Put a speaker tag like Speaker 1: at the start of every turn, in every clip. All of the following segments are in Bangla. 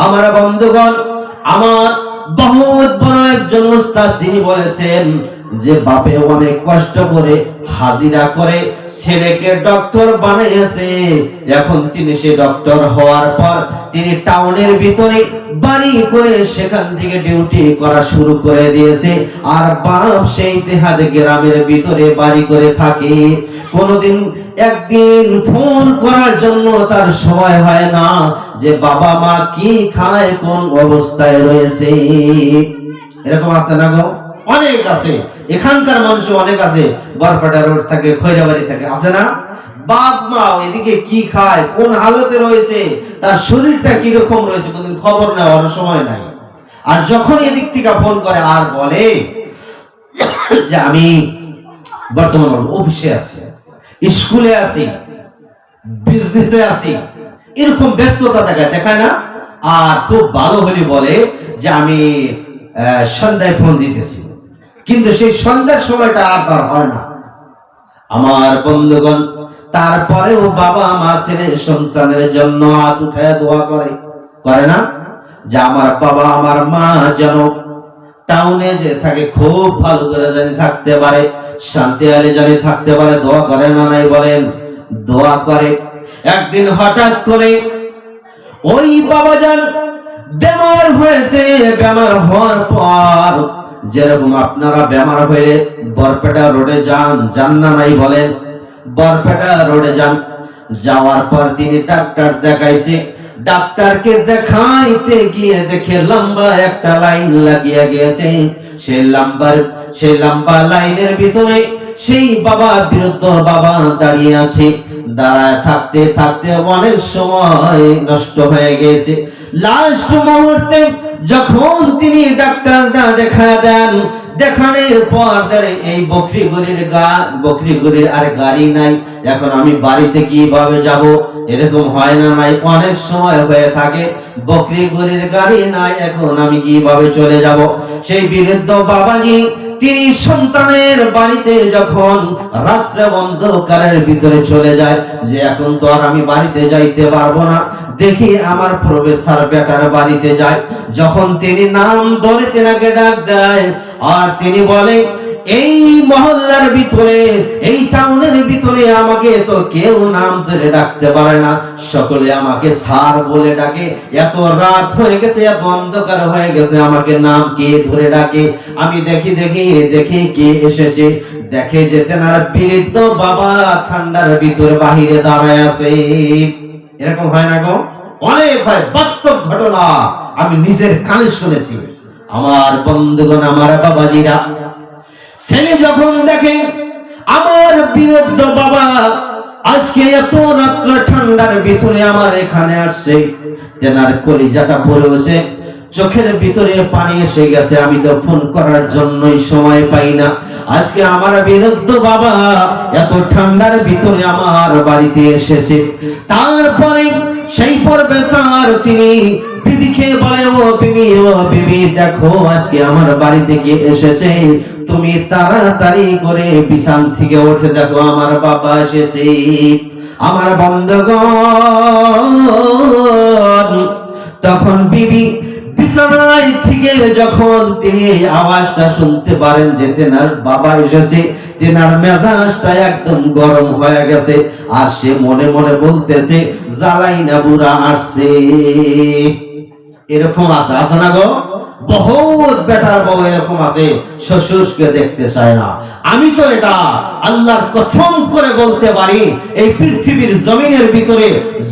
Speaker 1: আমার বন্ধুগণ, আমার বহুত বড় একজন উস্তাদ তিনি বলেছেন যে বাপে অনেক কষ্ট করে হাজিরা করে ছেলেকে ডক্টর বানিয়েছে। এখন তিনি সেই ডক্টর হওয়ার পর তিনি টাউনের ভিতরে বাড়ি করে সেখান থেকে ডিউটি করা শুরু করে দিয়েছে। আর বাপ সেই দেহাত গ্রামের ভিতরে বাড়ি করে থাকে। কোনদিন একদিন ফোন করার জন্য তার সময় হয় না যে বাবা মা কি খায়, কোন অবস্থায় রয়েছে। এরকম আছে না গো? অনেক আছে। এখানকার মানুষ অনেক আছে, বরপাটা রোড থাকে, খৈরাবাড়ি থাকে, আছে না? বাপ মা এদিকে কি খায়, কোন হালতে রয়েছে, তার শরীরটা কি রকম রয়েছে, কোনদিন খবর নেওয়ার সময় নাই। আর যখন এদিক থেকে ফোন করে আর বলে যে আমি বর্তমান অফিসে আছি, স্কুলে আছি, বিজনেসে আছি, এরকম ব্যস্ততা দেখায় না। আর খুব ভালো হলে বলে যে আমি সন্ধ্যায় ফোন দিতেছি, কিন্তু সেই সন্ধ্যার সময়টা আর তার হয় না। আমার বন্ধুগণ, তারপরেও বাবা মা ছেলে সন্তানের জন্য হাত উঠায় দোয়া করে না যে আমার বাবা আমার মা যেন টাউনে যে থাকে খুব ভালো করে জানি থাকতে পারে, শান্তি আলে জানি থাকতে পারে। দোয়া করে না নাই বলেন? দোয়া করে। একদিন হঠাৎ করে ওই বাবাজান বেমার হয়েছে। বেমার হওয়ার পর যেরকম আপনারা বেমার হয়ে বরপেটা রোডে যান না নাই বলেন? বরপেটা রোডে যাওয়ার পর তিনি ডাক্তার দেখাইছে। ডাক্তারকে দেখাইতে গিয়ে দেখে লম্বা একটা লাইন লাগিয়ে গেছে। সেই লম্বা লাইনের ভিতরে সেই বাবা, বৃদ্ধ বাবা দাঁড়িয়ে আছে। দাঁড়ায় থাকতে থাকতে অনেক সময় নষ্ট হয়ে গেছে। লাস্ট মুহূর্তে যখন তিনি ডাক্তারটা দেখা দেন, দেখানোর পর এই বকরিগুড়ির আর গাড়ি নাই, এখন আমি বাড়িতে কিভাবে যাব? এরকম হয় না নাই? অনেক সময় হয়ে থাকে বকরিগুড়ির গাড়ি নাই, এখন আমি কিভাবে চলে যাব? সেই বৃদ্ধ বাবাজি তিনি সন্তানের বাড়িতে যখন রাত্রে অন্ধকারের ভিতরে চলে যায় যে এখন তো আর আমি বাড়িতে যাইতে পারবো না, দেখি আমার প্রফেসর বেটার বাড়িতে যায়। যখন তিনি নাম ধরে তেনাকে ডাক দেয় আর তিনি বলে এই মহল্লার ভিতরে, এই টাউনের ভিতরে আমাকে তো কেউ নাম ধরে ডাকতে পারে না, সকলে আমাকে স্যার বলে ডাকে। এত রাত হয়ে গেছে, এত অন্ধকার হয়ে গেছে, আমাকে নাম কে ধরে ডাকে? আমি দেখি কে এসেছে। দেখে যে তেনার বৃদ্ধ বাবা ঠান্ডার ভিতরে বাহিরে দাঁড়ায় আছে। এরকম হয় না গো? অনেক হয়, বাস্তব ঘটনা, আমি নিজের কানে শুনেছি। আমার বন্ধুগণ, আমার বাবাজিরা, ছেলে যখন দেখে আমার বৃদ্ধ বাবা আজকে এত রাত্র ঠান্ডার ভিতরে আমার এখানে আসছে, তেনার কলিজাটা পড়েছে, চোখের ভিতরে পানি এসে গেছে। আমি তো ফোন করার জন্যই সময় পাই না। আজকে আমার বৃদ্ধ বাবা এত ঠান্ডার ভিতরে আমার বাড়িতে এসেছে। তারপরে সেই প্রফেসর তিনি বিবিকে বলে, ও বিবি দেখো আজকে আমার বাড়ি থেকে এসেছে, তুমি তাড়াতাড়ি করে বিছান থেকে উঠে দেখো আমার বাবা এসেছে। আমার বন্ধুগণ, তখন বিবি বিছানায় থেকে যখন তিনি এই আওয়াজটা শুনতে পারেন যে তেনার বাবা এসেছে, তেনার মেজাজটা একদম গরম হয়ে গেছে। আর সে মনে মনে বলতেছে জ্বালাই না বুড়া আসছে। এরকম আছে না গো? বহুত বেটার বউ এরকম আছে, শ্বশুরকে দেখতে চায় না। আমি তো এটা আল্লাহর কসম করে বলতে পারি, এই পৃথিবীর জমিনের ভিতরে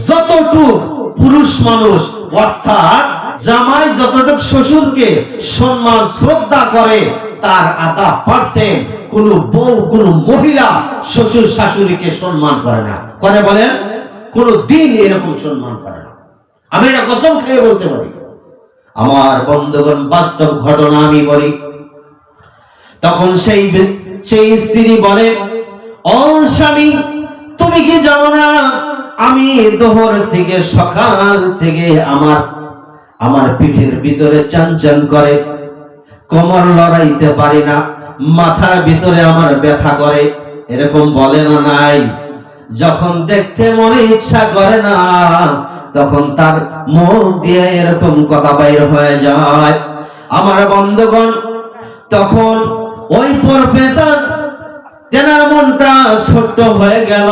Speaker 1: যতটুকু পুরুষ মানুষ অর্থাৎ জামাই যতটুকু শ্বশুরকে সম্মান শ্রদ্ধা করে, তার 0.5% কোন বউ, কোন মহিলা শ্বশুর শাশুড়িকে সম্মান করে না। করে বলেন? কোন দিন এরকম সম্মান করে না। আমি এটা কসম খেয়ে বলতে পারি। আমার বন্ধুগণ, বাস্তব ঘটনা আমি বলি। তখন সেই স্ত্রী বলে, ও স্বামী, তুমি কি জানো না আমি দোহর থেকে সকাল থেকে আমার পিঠের ভিতরে চানচান করে, কোমর লড়াইতে পারি না, মাথার ভিতরে আমার ব্যথা করে। এরকম বলে না নাই? যখন দেখতে মনে ইচ্ছা করে না, তখন তার মুখ দিয়ে এরকম কথা বাইর হয়ে যায়। আমার বন্ধুগণ, তখন ওই প্রফেসর তেনার মনটা ছোট্ট হয়ে গেল,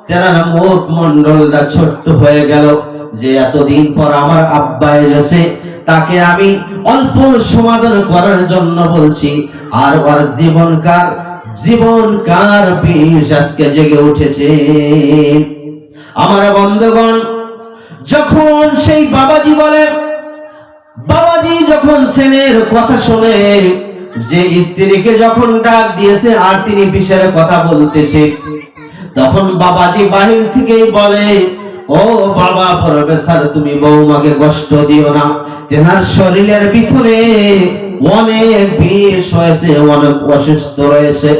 Speaker 1: তেনার মুখ মন্ডলটা ছোট্ট হয়ে গেল, যে এতদিন পর আমার আব্বা এসেছে, তাকে আমি অল্প সমাধান করার জন্য বলছি, আর ওর জীবনকার বিষ আজকে জেগে উঠেছে। আমার বন্ধুগণ, যখন সেই বাবাজি বলে, বাবাজি যখন ছেলের কথা শুনে, যে স্ত্রীকে যখন ডাক দিয়েছে আর তিনি বিষয়ের কথা বলতেছে, তখন বাবাজি বাহির থেকেই বলে, ও বাবা প্রফেসর, তুমি বৌমাকে কষ্ট দিও না, তেনার শরীরের ভিতরে অনেক বিষ হয়েছে, অনেক অসুস্থ রয়েছে,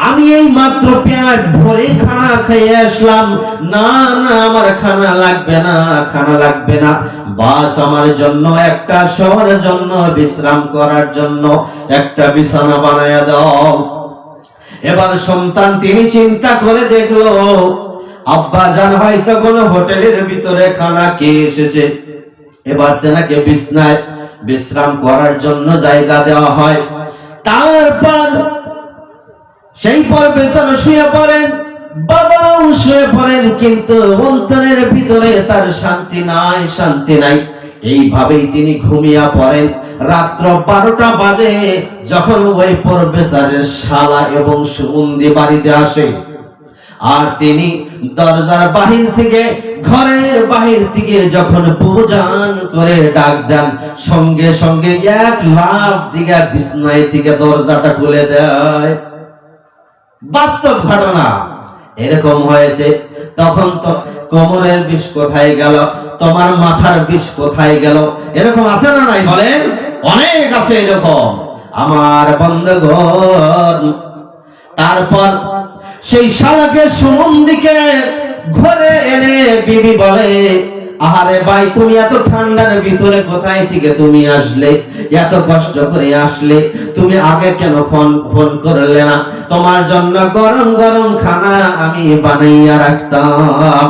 Speaker 1: আমি এই মাত্র পেট ভরে খানা খেয়ে আসলাম, না না আমার খানা লাগবে না, খানা লাগবে না, বাস আমার জন্য একটা শহরের জন্য বিশ্রাম করার জন্য একটা বিছানা বানায়া দাও। এবার সন্তান তিনি চিন্তা করে দেখলো, আব্বা জান হয়তো কোনো হোটেলের ভিতরে খানা খেয়ে এসেছে, এবার তেনাকে বিছনায় বিশ্রাম করার জন্য জায়গা দেওয়া হয়। তারপর সেই প্রফেসর শুয়ে পড়েন, বাবাও শুয়ে পড়েন, কিন্তু অন্তরের ভিতরে তার শান্তি নাই, শান্তি নাই। এইভাবেই তিনি ঘুমিয়ে পড়েন। রাত্র 12টা বাজে, যখন ওই প্রফেসরের শালা এবং সুমন্দি বাড়িতে আসে, আর তিনি দরজার বাহির থেকে, ঘরের বাহির থেকে যখন পূজান করে ডাক দেন, সঙ্গে সঙ্গে এক লাফ দিয়ে বিছনায় থেকে দরজাটা খুলে দেয়। বাস্তব ঘটনা এরকম হয়েছে। তখন তো কোমরের বিষ কোথায় গেল, তোমার মাথার বিষ কোথায় গেল, এরকম আছে না নাই বলেন? অনেক আছে এরকম আমার বন্ধুগণ। তারপর সেই শালাকে সুমন্দিকে ঘরে এনে বিবি বলে, আহারে ভাই, তুমি এত ঠান্ডার ভিতরে কোথায় থেকে তুমি আসলে, এত কষ্ট করে আসলে, তুমি আগে কেন ফোন করলে না? তোমার জন্য গরম গরম খানা আমি বানাইয়া রাখতাম।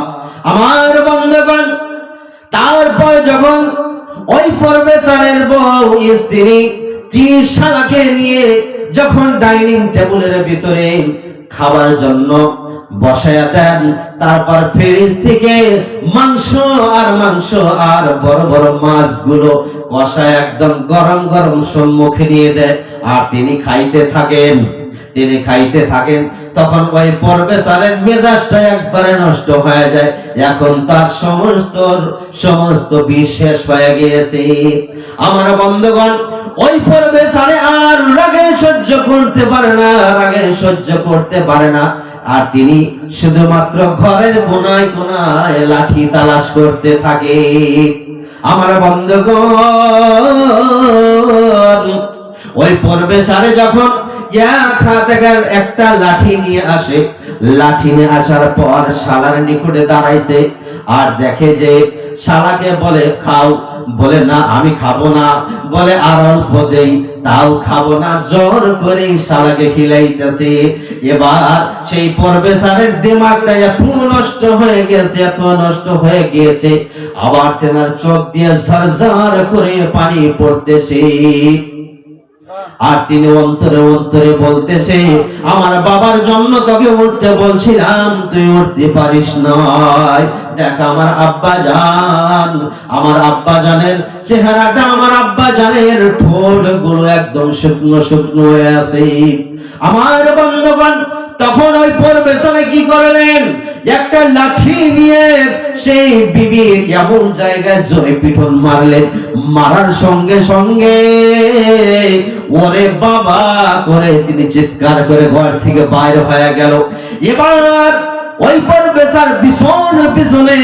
Speaker 1: আমার বন্ধুগণ, তারপর যখন ওই প্রফেসরের বউ স্ত্রী তিনি শালাকে নিয়ে যখন ডাইনিং টেবিলের ভিতরে খাবার জন্য বসায়া দেন, তারপর ফ্রিজ থেকে মাংস আর বড় বড় মাছগুলো কষা একদম গরম গরম সম্মুখে নিয়ে দেয়, আর তিনি খাইতে থাকেন। তখন ওই প্রফেসরের মেজাজটা একবারে নষ্ট হয়ে যায়। এখন তার সমস্ত বিষ শেষ হয়ে গিয়েছে। আমার বন্ধুগণ, ওই প্রফেসরে আর রাগে সহ্য করতে পারে না, আর তিনি শুধুমাত্র ঘরের কোনায় লাঠি তালাশ করতে থাকে। আমার বন্ধুগণ, ওই প্রফেসরে যখন এক হাতে একটা লাঠি নিয়ে আসে, লাঠি নিয়ে আসার পর শালার নিকটে দাঁড়াইছে, আর দেখে যে শালাকে বলে খাও, বলে না আমি খাবো না, বলে আর অল্প দেই, তাও খাবো না, জোর করে শালাকে খিলাইতেছে। এবার সেই প্রফেসরের দিমাগটা এত নষ্ট হয়ে গিয়েছে, আবার তেনার চোখ দিয়ে ঝরঝর করে পানি পড়তেছে, আর তিনি অন্তরে অন্তরে বলতেছে, আমার বাবার জন্য তোকে উঠতে বলছিলাম, তুই উঠতে পারিস নাই। দেখ আমার আব্বা জানের চেহারাটা, আমার আব্বা জানের ঠোঁট গুলো একদম শুকনো শুকনো হয়ে আছে। আমার বন্ধুগণ, তখন ওই প্রফেসরে কি করলেন, একটা লাঠি নিয়ে সেই বিবির এমন জায়গায় জোরে পিঠন মারলেন, মারার সঙ্গে সঙ্গে ওরে বাবা করে তিনি চিৎকার করে ঘর থেকে বাইরে হয়ে গেল। এবার ওই প্রফেসর পিছনে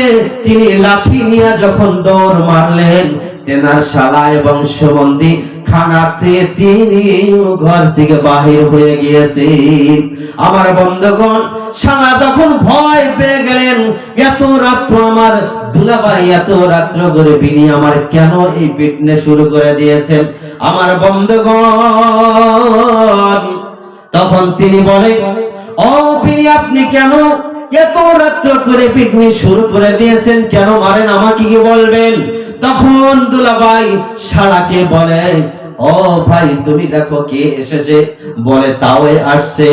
Speaker 1: তিনি লাঠি নিয়ে যখন দৌড় মারলেন, তেনার শালা এবং সুমন্দি খানাতে তিনি ঘর থেকে বাহির হয়ে গিয়েছে। আমার বন্ধুগণ, শালা তখন ভয় পেয়ে গেলেন, এত রাত্র আমার দুলাভাই এত রাত্র করে বিনি আমার কেন এই পিটনে শুরু করে দিয়েছেন। আমার বন্ধুগণ, তখন তিনি বলে, ও বিনি আপনি কেন এত রাত্র করে পিকনিক শুরু করে দিয়েছেন, কেন মারেন আমাকে কি বলবেন? তখন দুলাভাই শালাকে বলে, ও ভাই তুমি দেখো কে এসেছে। বলে তাও আসছে,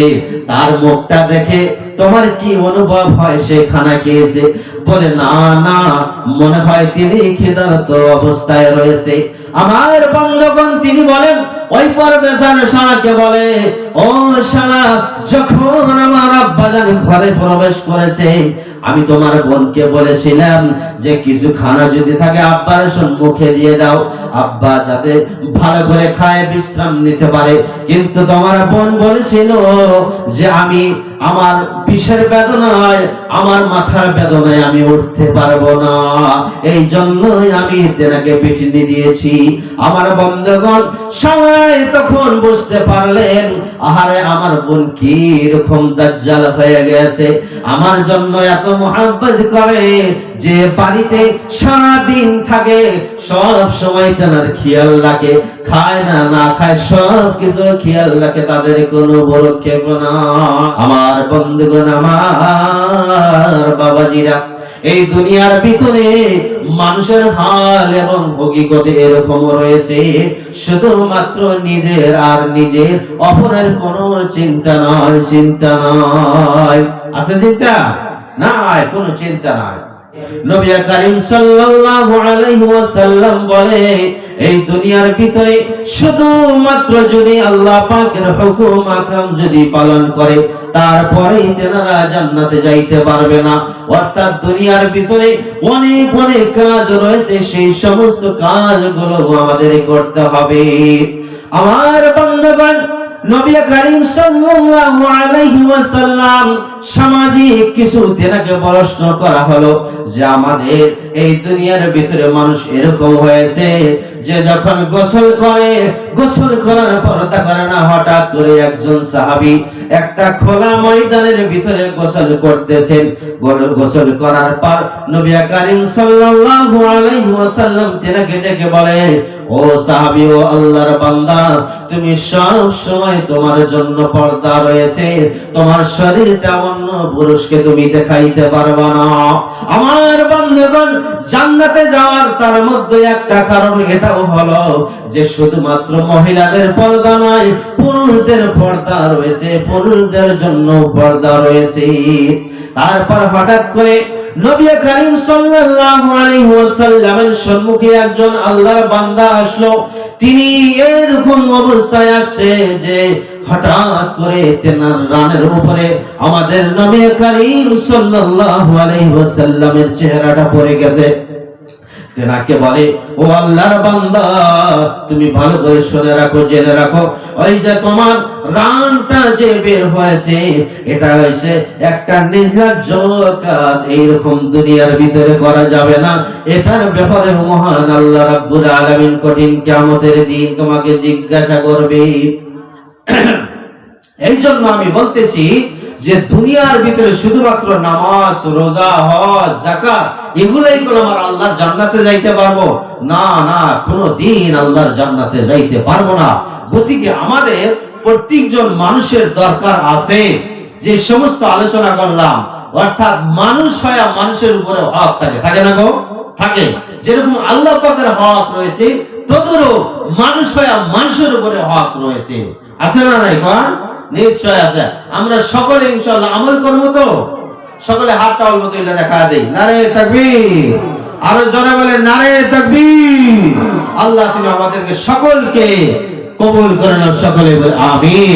Speaker 1: তার মুখটা দেখে তোমার কি অনুভব হয় সে খানা খেয়েছে? বলে না না, মনে হয় তিনি ক্ষুধার্ত অবস্থায় রয়েছে। আমার বন্ধুগণ, তিনি বলেন ওই পরবেশার শালাকে বলে, ও শালা, যখন আমার আব্বাজান ঘরে প্রবেশ করেছে আমি তোমার বোনকে বলেছিলাম যে কিছু খানা যদি থাকে আব্বার সম্মুখে দিয়ে দাও, আব্বা যাতে ভালো করে খায় বিশ্রাম নিতে পারে। কিন্তু তোমার বোন বলেছিল যে আমি আমার পিঠের বেদনায়, আমার মাথার বেদনায় আমি উঠতে পারবো না, এই জন্যই আমি তেনাকে পিটনি দিয়েছি। আমার বন্ধুগণ, সবাই তখন বুঝতে পারলেন আহারে আমার বোন কি রকম দাজ্জাল হয়ে গেছে, আমার জন্য এত মোহাব্বত করে যে বাড়িতে সারা দিন থাকে, সব সময় তেনার খেয়াল রাখে, খায় না না খায় সব কিছু খেয়াল রাখে, তাদের কোনো ভ্রুক্ষেপ না। আমার বন্ধুগণ, আমার বাবাজিরা, এই দুনিয়ার ভিতরে মানুষের হাল এবং হকিকত এরকম রয়েছে, শুধুমাত্র নিজের আর নিজের, অপরের কোনো চিন্তা নয়, চিন্তা নয়। আছে চিন্তা? নাই, কোনো চিন্তা নাই। নবী করিম সাল্লাল্লাহু আলাইহি ওয়াসাল্লাম বলে, এই দুনিয়ার ভিতরে শুধুমাত্র যদি আল্লাহ পাকের হুকুম আহকাম যদি পালন করে তারপরেই তেনারা জান্নাতে যাইতে পারবে না। অর্থাৎ দুনিয়ার ভিতরে অনেক অনেক কাজ রয়েছে, সেই সমস্ত কাজগুলো আমাদের করতে হবে। আমার বন্ধুগণ, নবী করিম সাল্লাল্লাহু আলাইহি ওয়াসাল্লাম সামাজিক কিছু তেনাকে প্রশ্ন করা হলো যে আমাদের এই দুনিয়ার ভিতরে মানুষ এরকম হয়েছে যে যখন গোসল করে, গোসল করার পর দেখা না হঠাৎ করে একজন সাহাবী একটা খোলা ময়দানের ভিতরে গোসল করতেছেন। গোসল করার পর নবী করিম সাল্লাল্লাহু আলাইহি ওয়াসাল্লাম তেনাকে ডেকে বলে, ও সাহাবী, ও আল্লাহর বান্দা, তুমি সব সময় তোমার জন্য পর্দা রয়েছে, তোমার শরীরটা অন্য পুরুষকে তুমি দেখাইতে পারবে না। আমার বন্ধুগণ, জান্নাতে যাওয়ার তার মধ্যে একটা কারণ এটাও হলো যে শুধুমাত্র মহিলাদের পর্দা নয়, পুরুষদের পর্দা রয়েছে, পুরুষদের জন্য পর্দা রয়েছে। তারপর হঠাৎ করে নবী করিম সাল্লাল্লাহু আলাইহি ওয়াসাল্লামের সম্মুখে একজন আল্লাহর বান্দা আসলো। তিনি এরকম অবস্থায় আসছে যে হঠাৎ করে তেনার রানের উপরে আমাদের নবী করিম সাল্লাল্লাহু আলাইহি ওয়াসাল্লামের চেহারাটা পড়ে গেছে। তেনাকে বলে, ও আল্লাহর বান্দা, তুমি ভালো করে শুনে রাখো, জেনে রাখো, ওই যে তোমার রানটা যে বের হয়েছে এটা হয়েছে একটা নির্লজ্জ কাজ, এইরকম দুনিয়ার ভিতরে করা যাবে না। এটার ব্যাপারে মহান আল্লাহ রাব্বুল আলামিন কঠিন কিয়ামতের দিন তোমাকে জিজ্ঞাসা করবে। এই জন্য আমি বলতেছি যে দুনিয়ার ভিতরে শুধুমাত্র নামাজ, রোজা, হজ, যাকাত এগুলাই করে আমার আল্লাহর জান্নাতে যাইতে পারবো না, না, কোনো দিন আল্লাহর জান্নাতে যাইতে পারবো না। গতিকে আমাদের প্রত্যেকজন মানুষের দরকার আছে যে সমস্ত আলোচনা করলাম, অর্থাৎ মানুষ হয় মানুষের উপরে হক থাকে, থাকে না গো? থাকে। যেরকম আল্লাহ পাকের হক রয়েছে, ততরূপ মানুষ হয় মানুষের উপরে হক রয়েছে। আছে না নাই কোন? নিশ্চয় আছে। আমরা সকলে ইনশাআল্লাহ আমল করব তো? সকলে হাতটা অল্প তুলে দেখা দেই। নারে তাকবীর। আরো জোরে বলেন নারে তাকবীর। আল্লাহ তুমি আমাদেরকে সকলকে কবুল করে নাও, সকলে বলে আমিন।